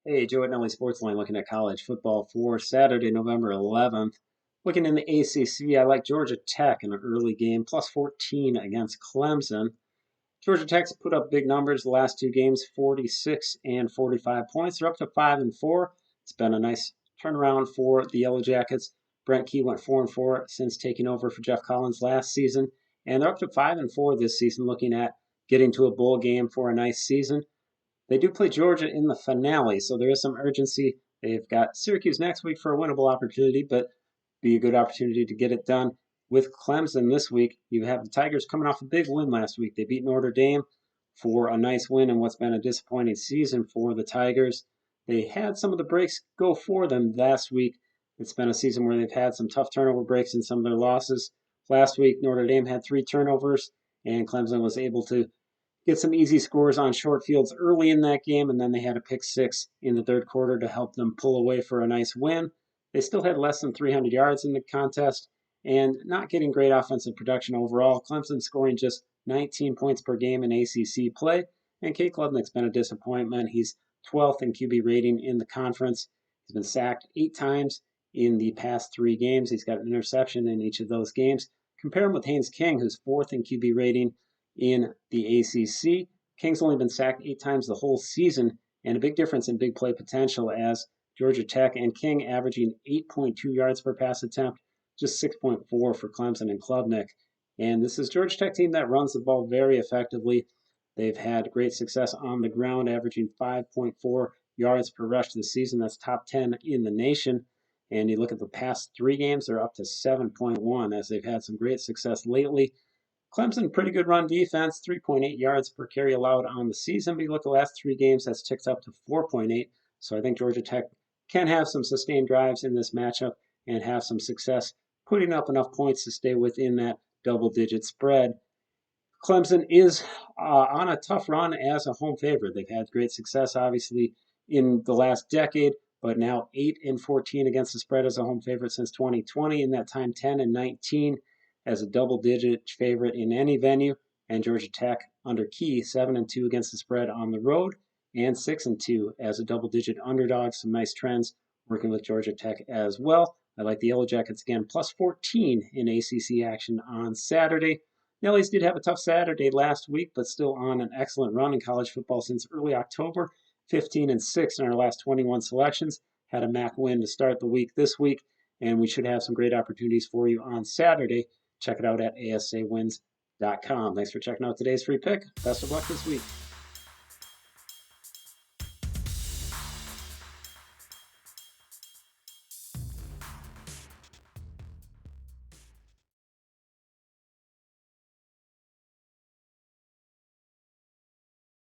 Hey, Joe at Nelly Sportsline looking at college football for Saturday, November 11th. Looking in the ACC, I like Georgia Tech in an early game, plus 14 against Clemson. Georgia Tech's put up big numbers the last two games, 46 and 45 points. They're up to 5 and 4. It's been a nice turnaround for the Yellow Jackets. Brent Key went 4 and 4 since taking over for Jeff Collins last season, and they're up to 5 and 4 this season, looking at getting to a bowl game for a nice season. They do play Georgia in the finale, so there is some urgency. They've got Syracuse next week for a winnable opportunity, but be a good opportunity to get it done. With Clemson this week, you have the Tigers coming off a big win last week. They beat Notre Dame for a nice win in what's been a disappointing season for the Tigers. They had some of the breaks go for them last week. It's been a season where they've had some tough turnover breaks in some of their losses. Last week, Notre Dame had 3 turnovers, and Clemson was able to get some easy scores on short fields early in that game, and then they had a pick six in the third quarter to help them pull away for a nice win. They still had less than 300 yards in the contest and not getting great offensive production overall. Clemson scoring just 19 points per game in ACC play, and Kate Klubnik's been a disappointment. He's 12th in QB rating in the conference. He's been sacked 8 times in the past 3 games. He's got an interception in each of those games. Compare him with Haynes King, who's 4th in QB rating in the ACC. King's only been sacked 8 times the whole season, and a big difference in big play potential as Georgia Tech and King averaging 8.2 yards per pass attempt, just 6.4 for Clemson and Klubnik. And this is Georgia Tech team that runs the ball very effectively. They've had great success on the ground, averaging 5.4 yards per rush this season. That's top 10 in the nation. And you look at the past 3 games, they're up to 7.1 as they've had some great success lately. Clemson, pretty good run defense, 3.8 yards per carry allowed on the season. But you look at the last 3 games, that's ticked up to 4.8. So I think Georgia Tech can have some sustained drives in this matchup and have some success putting up enough points to stay within that double-digit spread. Clemson is on a tough run as a home favorite. They've had great success, obviously, in the last decade, but now 8 and 14 against the spread as a home favorite since 2020. In that time, 10 and 19 as a double-digit favorite in any venue. And Georgia Tech under Key, 7 and 2 against the spread on the road, and 6 and 2 as a double-digit underdog. Some nice trends working with Georgia Tech as well. I like the Yellow Jackets again, plus 14 in ACC action on Saturday. The Nellies did have a tough Saturday last week, but still on an excellent run in college football since early October. 15 and 6 in our last 21 selections. Had a MAC win to start the week this week, and we should have some great opportunities for you on Saturday. Check it out at asawins.com. Thanks for checking out today's free pick. Best of luck this week.